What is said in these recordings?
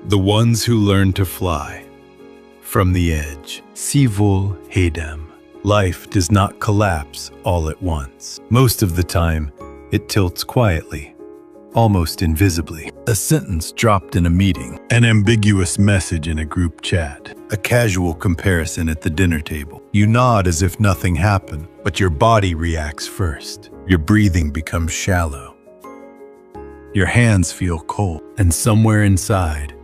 The ones who learn to fly. From the edge. Siwol Haedam. Life does not collapse all at once. Most of the time, it tilts quietly, almost invisibly. A sentence dropped in a meeting, an ambiguous message in a group chat, a casual comparison at the dinner table. You nod as if nothing happened, but your body reacts first. Your breathing becomes shallow. Your hands feel cold, and somewhere inside,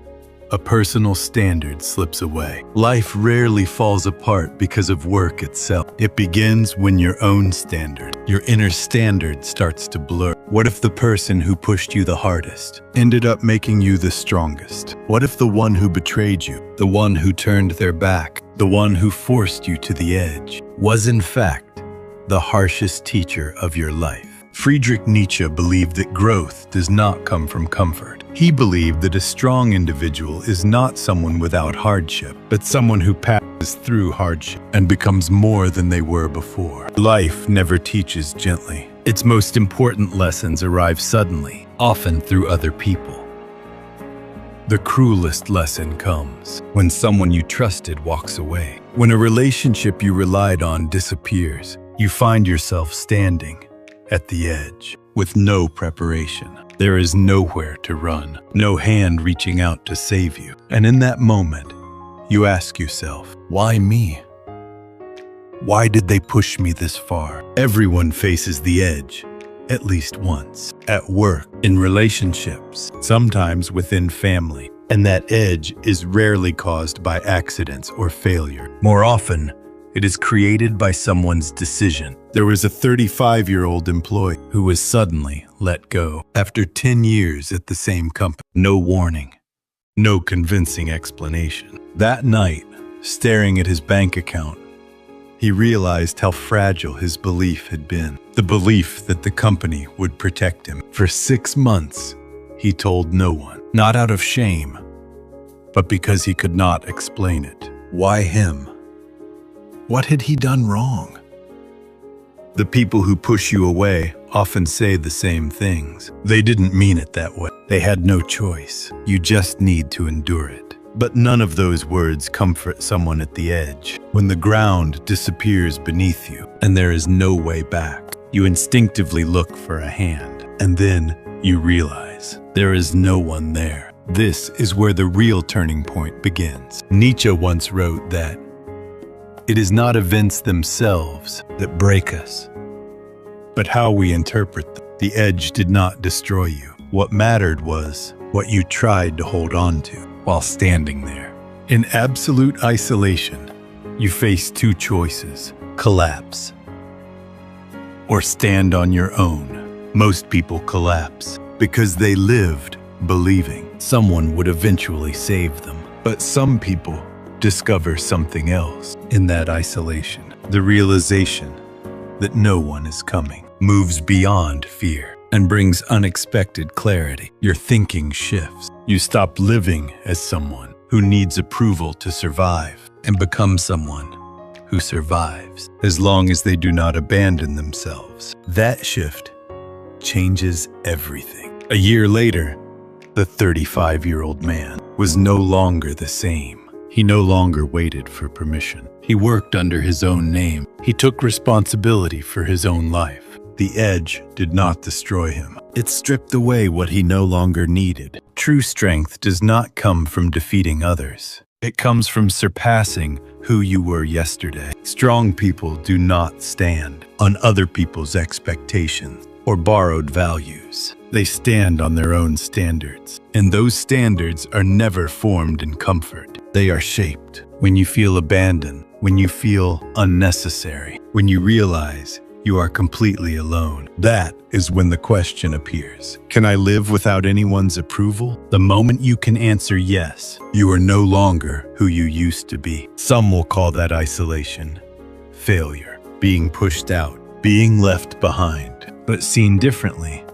a personal standard slips away. Life rarely falls apart because of work itself. It begins when your own standard, your inner standard, starts to blur. What if the person who pushed you the hardest ended up making you the strongest? What if the one who betrayed you, the one who turned their back, the one who forced you to the edge, was in fact the harshest teacher of your life? Friedrich Nietzsche believed that growth does not come from comfort. He believed that a strong individual is not someone without hardship, but someone who passes through hardship and becomes more than they were before. Life never teaches gently. Its most important lessons arrive suddenly, often through other people. The cruelest lesson comes when someone you trusted walks away. When a relationship you relied on disappears, you find yourself standing at the edge with no preparation. There is nowhere to run, no hand reaching out to save you. And in that moment, you ask yourself, why me? Why did they push me this far? Everyone faces the edge, at least once. At work, in relationships, sometimes within family. And that edge is rarely caused by accidents or failure. More often, it is created by someone's decision. There was a 35-year-old employee who was suddenly let go after 10 years at the same company. No warning, no convincing explanation. That night, staring at his bank account, he realized how fragile his belief had been. The belief that the company would protect him. For 6 months, he told no one, not out of shame, but because he could not explain it. Why him? What had he done wrong? The people who push you away often say the same things. They didn't mean it that way. They had no choice. You just need to endure it. But none of those words comfort someone at the edge. When the ground disappears beneath you and there is no way back, you instinctively look for a hand. And then you realize there is no one there. This is where the real turning point begins. Nietzsche once wrote that it is not events themselves that break us, but how we interpret them. The edge did not destroy you. What mattered was what you tried to hold on to while standing there. In absolute isolation, you face two choices: collapse or stand on your own. Most people collapse because they lived believing someone would eventually save them. But some people discover something else in that isolation. The realization that no one is coming moves beyond fear and brings unexpected clarity. Your thinking shifts. You stop living as someone who needs approval to survive and become someone who survives as long as they do not abandon themselves. That shift changes everything. A year later, the 35-year-old man was no longer the same. He no longer waited for permission. He worked under his own name. He took responsibility for his own life. The edge did not destroy him. It stripped away what he no longer needed. True strength does not come from defeating others. It comes from surpassing who you were yesterday. Strong people do not stand on other people's expectations or borrowed values. They stand on their own standards. And those standards are never formed in comfort. They are shaped when you feel abandoned, when you feel unnecessary, when you realize you are completely alone. That is when the question appears: can I live without anyone's approval? The moment you can answer yes, you are no longer who you used to be. Some will call that isolation, failure, being pushed out, being left behind. But seen differently,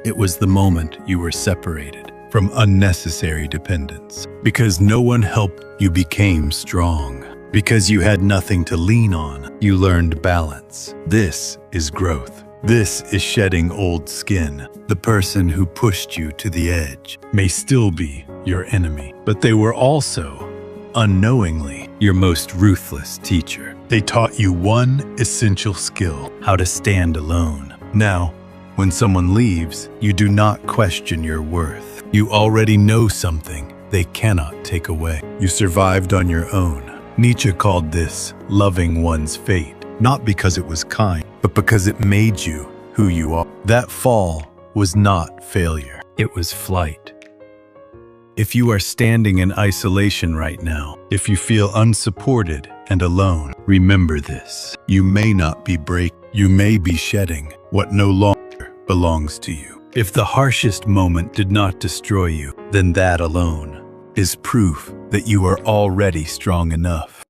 it was the moment you were separated from unnecessary dependence. Because no one helped, you became strong. Because you had nothing to lean on, you learned balance. This is growth. This is shedding old skin. The person who pushed you to the edge may still be your enemy, but they were also, unknowingly, your most ruthless teacher. They taught you one essential skill: how to stand alone. Now, when someone leaves, you do not question your worth. You already know something they cannot take away. You survived on your own. Nietzsche called this loving one's fate, not because it was kind, but because it made you who you are. That fall was not failure. It was flight. If you are standing in isolation right now, if you feel unsupported and alone, remember this. You may not be breaking. You may be shedding what no longer belongs to you. If the harshest moment did not destroy you, then that alone is proof that you are already strong enough.